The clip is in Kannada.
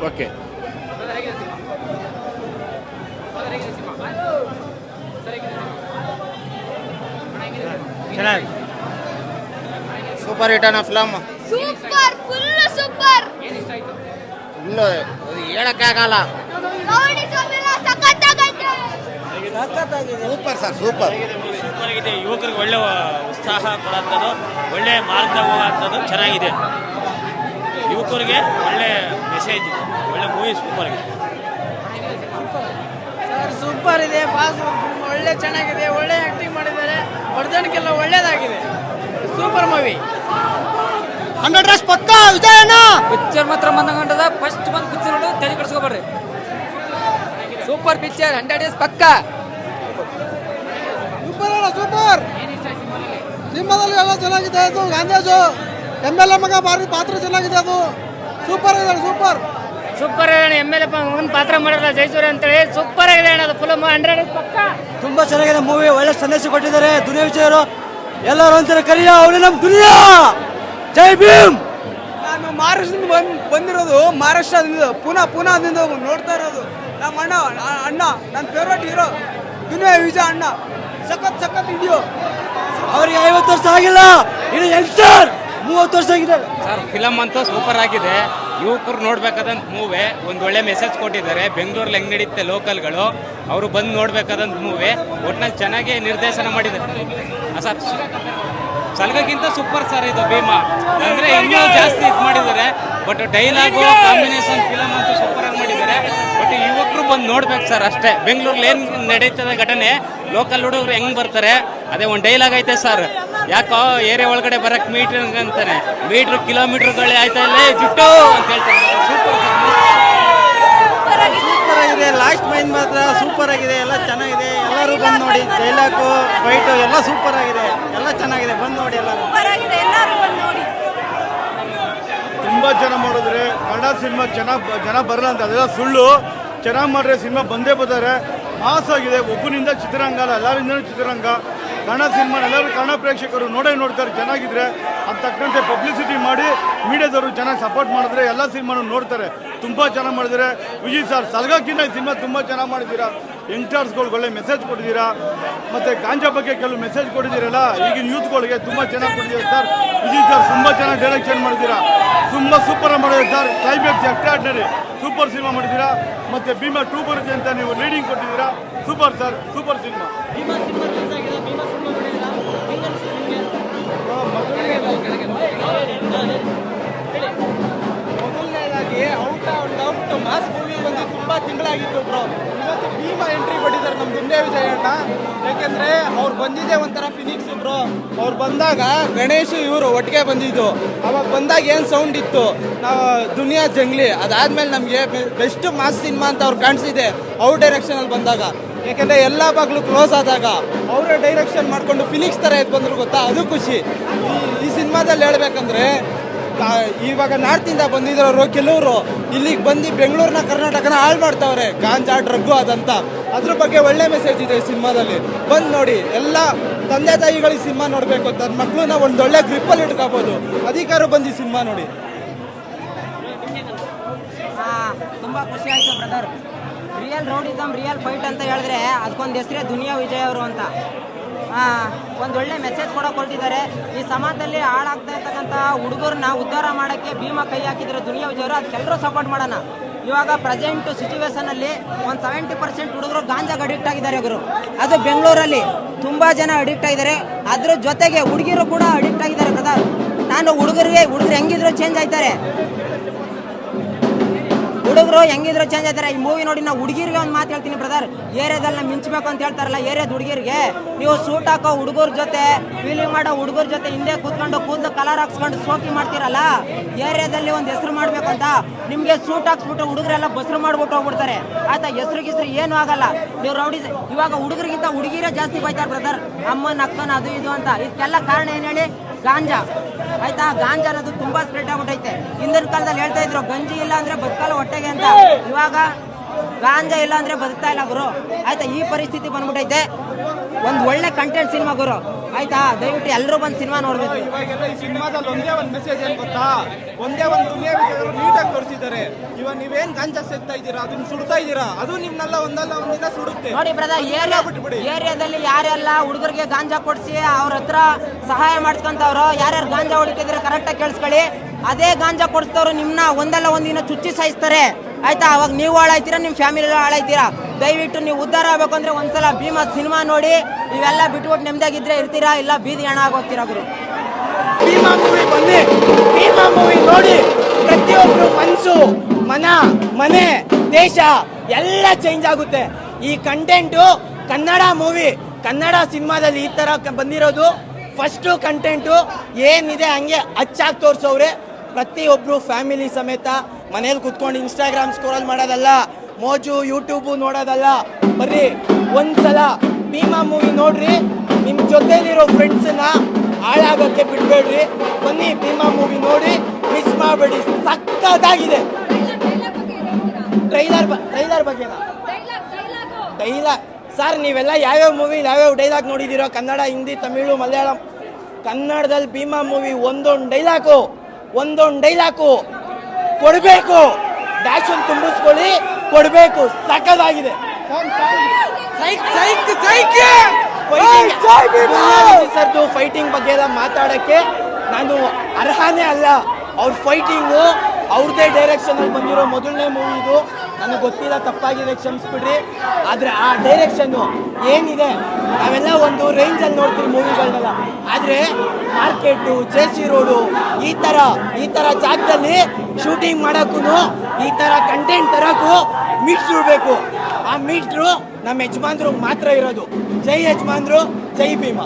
ಓಕೆ. ಚೆನ್ನಾಗಿ ಸೂಪರ್ ಹಿಟ್ ಅನ್ನೋ film. Super, full super. Full ಹೇಳಕ್ಕಾಗಲ್ಲ. ಸೂಪರ್ ಸರ್, ಸೂಪರ್ ಸೂಪರ್ ಆಗಿದೆ. ಯುವಕರಿಗೆ ಒಳ್ಳೆ ಉತ್ಸಾಹ ಕೊಡುವಂಥದ್ದು, ಒಳ್ಳೆ ಮಾರ್ಗ ಹೋಗುವಂಥದ್ದು ಚೆನ್ನಾಗಿದೆ. ಯುವಕರಿಗೆ ಒಳ್ಳೆ ಮೆಸೇಜ್, ಒಳ್ಳೆ ಮೂವಿ ಸೂಪರ್ ಆಗಿದೆ ಸರ್. ಸೂಪರ್ ಇದೆ, ಬಾಸ್ ಒಳ್ಳೆ ಚೆನ್ನಾಗಿದೆ, ಒಳ್ಳೆ ಆಕ್ಟಿಂಗ್ ಮಾಡಿದ್ದಾರೆ, ಹೊಡೆದಾಣಿಕೆಲ್ಲ ಒಳ್ಳೇದಾಗಿದೆ. Super movie. 100 ಡೇಸ್ ಪಕ್ಕ ವಿಜಯಣ್ಣ ಪಿಕ್ಚರ್ ಮಾತ್ರ ಮಂದಗಂಡದ ಫಸ್ಟ್ ಬಂದು ಪಿಕ್ಚರ್ ನೋಡಿ ತಲೆ ಕೆಡಿಸ್ಕೊಬರ್ರಿ. ಸೂಪರ್ ಪಿಕ್ಚರ್, 100 ಡೇಸ್ ಪಕ್ಕ. ಸೂಪರ್ ಅಣ್ಣ, ಸೂಪರ್. ಸಿನಿಮಾದಲ್ಲಿ ಎಲ್ಲ ಚೆನ್ನಾಗಿದೆ. ಅದು ಗಾಂಧೇಜು MLA ಮಗ ಭಾರಿ ಪಾತ್ರ ಚೆನ್ನಾಗಿದೆ. ಅದು ಸೂಪರ್ ಇದೆ, ಸೂಪರ್ ಸೂಪರ್ ಇದೆ. MLA ಒಂದು ಪಾತ್ರ ಮಾಡಿರಲ್ಲ ಜೈಸೂರಿ ಅಂತೇಳಿ. ಸೂಪರ್ ಆಗಿದೆ ಅಣ್ಣ ಅದು ಫಿಲಮ್. 100 ಡೇಸ್ ಪಕ್ಕ. ತುಂಬಾ ಚೆನ್ನಾಗಿದೆ ಮೂವಿ. ಒಳ್ಳೆ ಸಂದೇಶ ಕೊಟ್ಟಿದ್ದಾರೆ ದುನಿಯಾ ವಿಜಯರು. ಎಲ್ಲರೂ ಅಂತಾರೆ ಕರಿಯ ಅವಳು ನಮ್ಮ ದುನಿಯಾ. ಜೈ ಭೀಮ್. ನಾನು ಮಹಾರಾಷ್ಟ್ರದಿಂದ ಬಂದಿರೋದು, ಮಹಾರಾಷ್ಟ್ರದಿಂದ ಪುನಾದಿಂದ ನೋಡ್ತಾ ಇರೋದು. ನಮ್ಮ ಅಣ್ಣ ನನ್ನ ಫೇವ್ರೇಟ್ ಹೀರೋ ದುನಿಯಾ ವಿಜಯ್ ಅಣ್ಣ. ಸಖತ್ ವಿಡಿಯೋ. ಅವರಿಗೆ 50 ವರ್ಷ ಆಗಿಲ್ಲ, ಇದು ಯಂಗ್ಸ್ಟರ್ 30 ವರ್ಷ ಆಗಿದೆ ಸರ್. ಫಿಲಮ್ ಅಂತೂ ಸೂಪರ್ ಆಗಿದೆ. ಯುವಕರು ನೋಡ್ಬೇಕಾದಂತ ಮೂವಿ. ಒಂದು ಒಳ್ಳೆ ಮೆಸೇಜ್ ಕೊಟ್ಟಿದ್ದಾರೆ. ಬೆಂಗಳೂರಲ್ಲಿ ಹೆಂಗ್ ನಡೀತೆ ಲೋಕಲ್ಗಳು, ಅವರು ಬಂದು ನೋಡ್ಬೇಕಾದಂತ ಮೂವಿ. ಒಟ್ನಲ್ಲಿ ಚೆನ್ನಾಗಿ ನಿರ್ದೇಶನ ಮಾಡಿದ್ದಾರೆ ಸರ್. ಸಲ್ಗಕ್ಕಿಂತ ಸೂಪರ್ ಸರ್ ಇದು ಭೀಮಾ. ಅಂದ್ರೆ ಇನ್ನೂ ಜಾಸ್ತಿ ಇದು ಮಾಡಿದ್ದಾರೆ. ಬಟ್ ಡೈಲಾಗು ಕಾಂಬಿನೇಷನ್ ಫಿಲಮ್ ಅಂತೂ ಸೂಪರ್ ಆಗಿ ಮಾಡಿದ್ದಾರೆ. ಬಟ್ ಯುವಕರು ಬಂದು ನೋಡ್ಬೇಕು ಸರ್ ಅಷ್ಟೇ. ಬೆಂಗಳೂರಲ್ಲಿ ಏನು ನಡೀತದೆ ಘಟನೆ, ಲೋಕಲ್ ಹುಡುಗರು ಹೆಂಗ್ ಬರ್ತಾರೆ. ಅದೇ ಒಂದು ಡೈಲಾಗ್ ಐತೆ ಸರ್, ಯಾಕೋ ಏರಿಯಾ ಒಳಗಡೆ ಬರಕ್ ಮೀಟರ್ ಅಂತಾನೆ, ಕಿಲೋಮೀಟರ್ಗಳೇ ಆಯ್ತಾ ಇಲ್ಲ ಜುಟ್ಟು ಅಂತ ಹೇಳ್ತಾರೆ. ಸೂಪರ್ ಆಗಿದೆ. ಲಾಸ್ಟ್ ಮೈನ್ ಮಾತ್ರ ಸೂಪರ್ ಆಗಿದೆ. ಎಲ್ಲ ಚೆನ್ನಾಗಿದೆ. ಎಲ್ಲರೂ ಬಂದು ನೋಡಿ. ಡೈಲಾಗು ಫೈಟು ಎಲ್ಲ ಸೂಪರ್ ಆಗಿದೆ. ಎಲ್ಲ ಚೆನ್ನಾಗಿದೆ, ಬಂದು ನೋಡಿ. ಎಲ್ಲರೂ ತುಂಬ ಜನ ಮಾಡಿದ್ರೆ ಕನ್ನಡ ಸಿನಿಮಾ ಜನ ಬರಲ್ಲ ಅಂತ ಅದೆಲ್ಲ ಸುಳ್ಳು. ಚೆನ್ನಾಗಿ ಮಾಡಿದ್ರೆ ಸಿನಿಮಾ ಬಂದೇ ಬರ್ತಾರೆ. ಮಾಸ್ ಆಗಿದೆ. ಒಬ್ಬನಿಂದ ಚಿತ್ರರಂಗ ಅಲ್ಲ, ಎಲ್ಲರಿಂದನೂ ಚಿತ್ರರಂಗ. ಕನ್ನಡ ಸಿನಿಮಾ ಎಲ್ಲರೂ ಕನ್ನಡ ಪ್ರೇಕ್ಷಕರು ನೋಡ್ತಾರೆ. ಚೆನ್ನಾಗಿದ್ರೆ ಅದು ತಕ್ಕಂತೆ ಪಬ್ಲಿಸಿಟಿ ಮಾಡಿ ಮೀಡಿಯಾದವರು ಚೆನ್ನಾಗಿ ಸಪೋರ್ಟ್ ಮಾಡಿದ್ರೆ ಎಲ್ಲ ಸಿನಿಮಾನು ನೋಡ್ತಾರೆ. ತುಂಬ ಚೆನ್ನಾಗಿ ಮಾಡಿದರೆ ವಿಜಯ್ ಸರ್. ಸಲ್ಗಕ್ಕಿಂತ ಈ ಸಿನಿಮಾ ತುಂಬ ಚೆನ್ನಾಗಿ ಮಾಡಿದ್ದೀರಾ. ಯಂಗ್ಸ್ಟರ್ಸ್ಗಳಿಗೆ ಒಳ್ಳೆ ಮೆಸೇಜ್ ಕೊಟ್ಟಿದ್ದೀರಾ. ಮತ್ತು ಗಾಂಜಾ ಬಗ್ಗೆ ಕೆಲವು ಮೆಸೇಜ್ ಕೊಟ್ಟಿದ್ದೀರಲ್ಲ ಈಗಿನ ಯೂತ್ಗಳಿಗೆ ತುಂಬ ಚೆನ್ನಾಗಿ ಕೊಟ್ಟಿದ್ದೀರಾ ಸರ್. ವಿಜಯ್ ಸರ್ ತುಂಬ ಚೆನ್ನಾಗಿ ಡೈರೆಕ್ಷನ್ ಮಾಡಿದ್ದೀರಾ. ತುಂಬ ಸೂಪರ್ ಮಾಡಿದ್ದೀರಾ sir. Climax extraordinary super cinema ಮಾಡಿದ್ದೀರಾ. ಮತ್ತು ಭೀಮಾ 2 ಬರುತ್ತೆ ಅಂತ ನೀವು ಲೀಡಿಂಗ್ ಕೊಟ್ಟಿದ್ದೀರಾ. Super sir, super cinema. ಮೊದಲನೇದಾಗಿ ಔಟ್ ಮಾಸ್ ಮೂವಿ ಬಂದು ತುಂಬ ತಿಂಗಳಾಗಿತ್ತು ಬ್ರೋ. ಇವತ್ತು ಭೀಮಾ ಎಂಟ್ರಿ ಕೊಟ್ಟಿದ್ದಾರೆ ನಮ್ಮ ದುನಿಯಾ ವಿಜಯ್ ಅಣ್ಣ. ಯಾಕೆಂದರೆ ಅವ್ರು ಬಂದಿದ್ದೆ ಒಂಥರ ಫಿನಿಕ್ಸ್ ಬ್ರೋ. ಅವ್ರು ಬಂದಾಗ ಗಣೇಶ್ ಇವರು ಒಟ್ಟಿಗೆ ಬಂದಿದ್ದು. ಅವಾಗ ಬಂದಾಗ ಏನು ಸೌಂಡ್ ಇತ್ತು, ನಾವು ದುನಿಯಾ ಜಂಗ್ಲಿ. ಅದಾದಮೇಲೆ ನಮಗೆ ಬೆಸ್ಟ್ ಮಾಸ್ ಸಿನಿಮಾ ಅಂತ ಅವ್ರು ಕಾಣಿಸಿದೆ ಅವ್ರ ಡೈರೆಕ್ಷನಲ್ಲಿ ಬಂದಾಗ. ಯಾಕೆಂದರೆ ಎಲ್ಲ ಬಾಗ್ಲು ಕ್ಲೋಸ್ ಆದಾಗ ಅವರೇ ಡೈರೆಕ್ಷನ್ ಮಾಡಿಕೊಂಡು ಫಿನಿಕ್ಸ್ ಥರ ಎದ್ದು ಬಂದರು ಗೊತ್ತಾ, ಅದು ಖುಷಿ. ಈ ಸಿನಿಮಾದಲ್ಲಿ ಹೇಳ್ಬೇಕಂದ್ರೆ ಇವಾಗ ನಾರ್ತಿಂದ ಬಂದಿರೋರು ಕೆಲವರು ಇಲ್ಲಿಗೆ ಬಂದು ಬೆಂಗಳೂರಿನ ಕರ್ನಾಟಕನ ಹಾಳು ಮಾಡ್ತಾವ್ರೆ. ಗಾಂಜಾ ಡ್ರಗ್ಗು ಅದಂತ. ಅದ್ರ ಬಗ್ಗೆ ಒಳ್ಳೆ ಮೆಸೇಜ್ ಇದೆ ಈ ಸಿನಿಮಾದಲ್ಲಿ. ಬಂದು ನೋಡಿ. ಎಲ್ಲ ತಂದೆ ತಾಯಿಗಳಿಗೆ ಸಿನಿಮಾ ನೋಡಬೇಕು. ತನ್ನ ಮಕ್ಕಳನ್ನ ಒಂದೊಳ್ಳೆ ಗ್ರಿಪ್ಪಲ್ಲಿ ಇಟ್ಕೋಬೋದು. ಅಧಿಕಾರ ಬಂದು ಈ ಸಿನಿಮಾ ನೋಡಿ. ತುಂಬ ಖುಷಿ ಆಯಿತು brother. Real rowdyism, real fight ಅಂತ ಹೇಳಿದ್ರೆ ಅದಕ್ಕೊಂದು ಹೆಸರೇ ದುನಿಯಾ ವಿಜಯ್ ಅವರು ಅಂತ. ಒಂದೊಳ್ಳೆ ಮೆಸೇಜ್ ಕೂಡ ಕೊಟ್ಟಿದ್ದಾರೆ. ಈ ಸಮಾಜದಲ್ಲಿ ಹಾಳಾಗ್ತಾ ಇರ್ತಕ್ಕಂಥ ಹುಡುಗರನ್ನ ಉದ್ಧಾರ ಮಾಡೋಕ್ಕೆ ಭೀಮಾ ಕೈ ಹಾಕಿದ್ರು ದುನಿಯಾ ವಿಜಯ್ ಅವರು. ಅದಕ್ಕೆಲ್ಲರೂ ಸಪೋರ್ಟ್ ಮಾಡೋಣ. ಇವಾಗ ಪ್ರೆಸೆಂಟ್ ಸಿಚುವೇಶನಲ್ಲಿ ಒಂದು 70% ಹುಡುಗರು ಗಾಂಜಾಗೆ ಅಡಿಕ್ಟ್ ಆಗಿದ್ದಾರೆ ಗುರು. ಅದು ಬೆಂಗಳೂರಲ್ಲಿ ತುಂಬ ಜನ ಅಡಿಕ್ಟ್ ಆಗಿದ್ದಾರೆ. ಅದ್ರ ಜೊತೆಗೆ ಹುಡುಗಿರು ಕೂಡ ಅಡಿಕ್ಟ್ ಆಗಿದ್ದಾರೆ ಬ್ರದರ್. ನಾನು ಹುಡುಗರು ಹೆಂಗಿದ್ರು ಚೇಂಜ್ ಆಯ್ತಾರೆ. ಹುಡುಗರು ಹೆಂಗಿದ್ರು ಚೇಂಜ್ ಆಯ್ತಾರೆ. ಈ ಮೂವಿ ನೋಡಿ ನಾವು ಹುಡುಗಿರಿಗೆ ಒಂದು ಮಾತು ಹೇಳ್ತೀನಿ ಬ್ರದರ್. ಏರಿಯಾದಲ್ಲಿ ಮಿಂಚಬೇಕು ಅಂತ ಹೇಳ್ತಾರಲ್ಲ, ಏರಿಯಾದ ಹುಡುಗಿರಿಗೆ ನೀವು ಸೂಟ್ ಹಾಕೋ ಹುಡುಗರ ಜೊತೆ, ಫೀಲಿಂಗ್ ಮಾಡೋ ಹುಡುಗರ ಜೊತೆ ಹಿಂದೆ ಕೂತ್ಕೊಂಡು ಕೂದಲು ಕಲರ್ ಹಾಕ್ಸ್ಕೊಂಡು ಸೋಕಿ ಮಾಡ್ತೀರಲ್ಲ, ಏರಿಯಾದಲ್ಲಿ ಒಂದು ಹೆಸರು ಮಾಡಬೇಕು ಅಂತ ನಿಮಗೆ ಸೂಟ್ ಹಾಕ್ಸ್ಬಿಟ್ಟು ಹುಡುಗರೆಲ್ಲ ಬಸ್ರು ಮಾಡ್ಬಿಟ್ಟು ಹೋಗ್ಬಿಡ್ತಾರೆ. ಆಯ್ತಾ, ಹೆಸರು ಏನೂ ಆಗಲ್ಲ. ನೀವು ರೌಡಿ ಇವಾಗ ಹುಡುಗರಿಗಿಂತ ಹುಡುಗಿರೇ ಜಾಸ್ತಿ ಬೈತಾರೆ ಬ್ರದರ್. ಅಮ್ಮನ ಅಕ್ಕನ ಅದು ಇದು ಅಂತ. ಇದಕ್ಕೆಲ್ಲ ಕಾರಣ ಏನು ಹೇಳಿ? ಗಾಂಜಾ. ಆಯ್ತಾ, ಗಾಂಜಾ ಅನ್ನೋದು ತುಂಬಾ ಸ್ಪ್ರೆಡ್ ಆಗ್ಬಿಟ್ಟೈತೆ. ಹಿಂದಿನ ಕಾಲದಲ್ಲಿ ಹೇಳ್ತಾ ಇದ್ರು ಗಂಜಿ ಇಲ್ಲ ಅಂದ್ರೆ ಬದುಕಲ್ಲ ಹೊಟ್ಟೆಗೆ ಅಂತ. ಇವಾಗ ಗಾಂಜಾ ಇಲ್ಲ ಅಂದ್ರೆ ಬದುಕ್ತಾ ಇಲ್ಲ ಗುರು. ಆಯ್ತಾ, ಈ ಪರಿಸ್ಥಿತಿ ಬಂದ್ಬಿಟ್ಟೈತೆ. ಒಂದು ಒಳ್ಳೆ ಕಂಟೆಂಟ್ ಸಿನಿಮಾ ಗುರು ಆಯ್ತಾ. ದಯವಿಟ್ಟು ಎಲ್ಲರೂ ಬಂದು ಸಿನಿಮಾ ನೋಡ್ಬೇಕು. ಇವಾಗೆಲ್ಲ ಈ ಸಿನಿಮಾದಲ್ಲಿ ಒಂದೇ ಒಂದು ಮೆಸೇಜ್ ಏನ್ ಗೊತ್ತಾ, ಒಂದೇ ಒಂದು ದುನಿಯಾ ವಿಷಯಗಳು ನೀಟಾಗಿ ತೋರಿಸಿದ್ದಾರೆ. ಇವಾಗ ನೀವೇನ್ ಗಾಂಜಾ ಸೇರ್ತಾ ಇದ್ದೀರಾ, ಅದನ್ನ ಸುಡ್ತಾ ಇದ್ದೀರಾ, ಅದು ನಿಮ್ನೆಲ್ಲ ಒಂದಲ್ಲ ಒಂದಿನ ಸುಡುತ್ತೆ. ನೋಡಿ ಬ್ರದರ್, ಏರಿಯಾದಲ್ಲಿ ಯಾರೆಲ್ಲ ಹುಡುಗರಿಗೆ ಗಾಂಜಾ ಕೊಡಿಸಿ ಅವ್ರ ಹತ್ರ ಸಹಾಯ ಮಾಡಿಸ್ಕೊಂತವ್ರು, ಯಾರ್ಯಾರು ಗಾಂಜಾ ಹೊಡಿತಿದ್ರೆ ಕರೆಕ್ಟಾಗಿ ಕೇಳಿಸ್ಕೊಳ್ಳಿ. ಅದೇ ಗಾಂಜಾ ಕೊಡಿಸ್ತವ್ರು ನಿಮ್ಮನ್ನ ಒಂದಲ್ಲ ಒಂದಿನ ಚುಚ್ಚಿ ಸಾಯಿಸ್ತಾರೆ ಆಯ್ತಾ. ಅವಾಗ ನೀವು ಹಾಳಾಯ್ತೀರಾ, ನಿಮ್ಮ ಫ್ಯಾಮಿಲಿ ಹಾಳಾಯ್ತೀರಾ. ದಯವಿಟ್ಟು ನೀವು ಉದ್ಧಾರ ಆಗ್ಬೇಕು ಅಂದ್ರೆ ಒಂದ್ಸಲ ಭೀಮಾ ಸಿನಿಮಾ ನೋಡಿ. ಇವೆಲ್ಲ ಬಿಟ್ಬಿಟ್ಟು ನೆಮ್ಮದಿಯಾಗಿದ್ರೆ ಇರ್ತೀರಾ, ಇಲ್ಲ ಬೀದಿ ಹಣ ಆಗೋಗ್ತೀರಾ ಗುರು. ಭೀಮಾ ಮೂವಿ ಬನ್ನಿ, ಭೀಮಾ ಮೂವಿ ನೋಡಿ. ಪ್ರತಿಯೊಬ್ರು ಮನಸ್ಸು, ಮನೆ, ದೇಶ ಎಲ್ಲ ಚೇಂಜ್ ಆಗುತ್ತೆ. ಈ ಕಂಟೆಂಟು ಕನ್ನಡ ಮೂವಿ, ಕನ್ನಡ ಸಿನಿಮಾದಲ್ಲಿ ಈ ತರ ಬಂದಿರೋದು ಫಸ್ಟು ಕಂಟೆಂಟು ಏನಿದೆ ಹಂಗೆ ಅಚ್ಚಾಗಿ ತೋರಿಸೋರೆ. ಪ್ರತಿಯೊಬ್ರು ಫ್ಯಾಮಿಲಿ ಸಮೇತ ಮನೇಲಿ ಕುತ್ಕೊಂಡು ಇನ್ಸ್ಟಾಗ್ರಾಮ್ ಸ್ಕ್ರೋಲ್ ಮಾಡೋದಲ್ಲ, ಮೋಜು ಯೂಟ್ಯೂಬು ನೋಡೋದಲ್ಲ. ಬರ್ರಿ ಒಂದ್ಸಲ ಭೀಮಾ ಮೂವಿ ನೋಡ್ರಿ, ನಿಮ್ಮ ಜೊತೆಲಿರೋ ಫ್ರೆಂಡ್ಸನ್ನ ಹಾಳಾಗೋಕ್ಕೆ ಬಿಡಬೇಡ್ರಿ. ಬನ್ನಿ ಭೀಮಾ ಮೂವಿ ನೋಡಿ, ಮಿಸ್ ಮಾಡಬೇಡಿ, ಸಕ್ಕತ್ತಾಗಿದೆ. ಟ್ರೈಲರ್ ಬಗ್ಗೆನಾ? ಡೈಲಾಗ್ ಸರ್, ನೀವೆಲ್ಲ ಯಾವ್ಯಾವ ಮೂವಿ ಯಾವ್ಯಾವ ಡೈಲಾಗ್ ನೋಡಿದ್ದೀರೋ, ಕನ್ನಡ, ಹಿಂದಿ, ತಮಿಳು, ಮಲಯಾಳಂ. ಕನ್ನಡದಲ್ಲಿ ಭೀಮಾ ಮೂವಿ ಒಂದೊಂದು ಡೈಲಾಕು ಕೊಡಬೇಕು, ಡ್ಯಾಶ್ ಒಂದು ತುಂಬಿಸ್ಕೊಳ್ಳಿ, ಕೊಡಬೇಕು. ಸಕ್ಕತ್ತಾಗಿದೆ. ಸರ್ದು ಫೈಟಿಂಗ್ ಬಗ್ಗೆ ಎಲ್ಲ ಮಾತಾಡೋಕ್ಕೆ ನಾನು ಅರ್ಹನೇ ಅಲ್ಲ. ಅವ್ರ ಫೈಟಿಂಗು ಅವ್ರದ್ದೇ ಡೈರೆಕ್ಷನಲ್ಲಿ ಬಂದಿರೋ ಮೊದಲನೇ ಮೂವಿ ಇದು. ನನಗೆ ಗೊತ್ತಿಲ್ಲ, ತಪ್ಪಾಗಿದೆ, ಕ್ಷಮಿಸ್ಬಿಡ್ರಿ. ಆದರೆ ಆ ಡೈರೆಕ್ಷನ್ನು ಏನಿದೆ, ನಾವೆಲ್ಲ ಒಂದು ರೇಂಜಲ್ಲಿ ನೋಡ್ತೀವಿ ಮೂವಿಗಳನ್ನೆಲ್ಲ. ಆದರೆ ಮಾರ್ಕೆಟು, JC ರೋಡು ಈ ಥರ ಜಾಗದಲ್ಲಿ ಶೂಟಿಂಗ್ ಮಾಡೋಕ್ಕೂ, ಈ ಥರ ಕಂಟೆಂಟ್ ತರೋಕ್ಕೂ ಮೀಟ್ರು ಬೇಕು. ಆ ಮೀಟ್ರು ನಮ್ಮ ಯಜಮಾನ್ರು ಮಾತ್ರ ಇರೋದು. ಜೈ ಯಜಮಾನ್ರು, ಜೈ ಭೀಮಾ.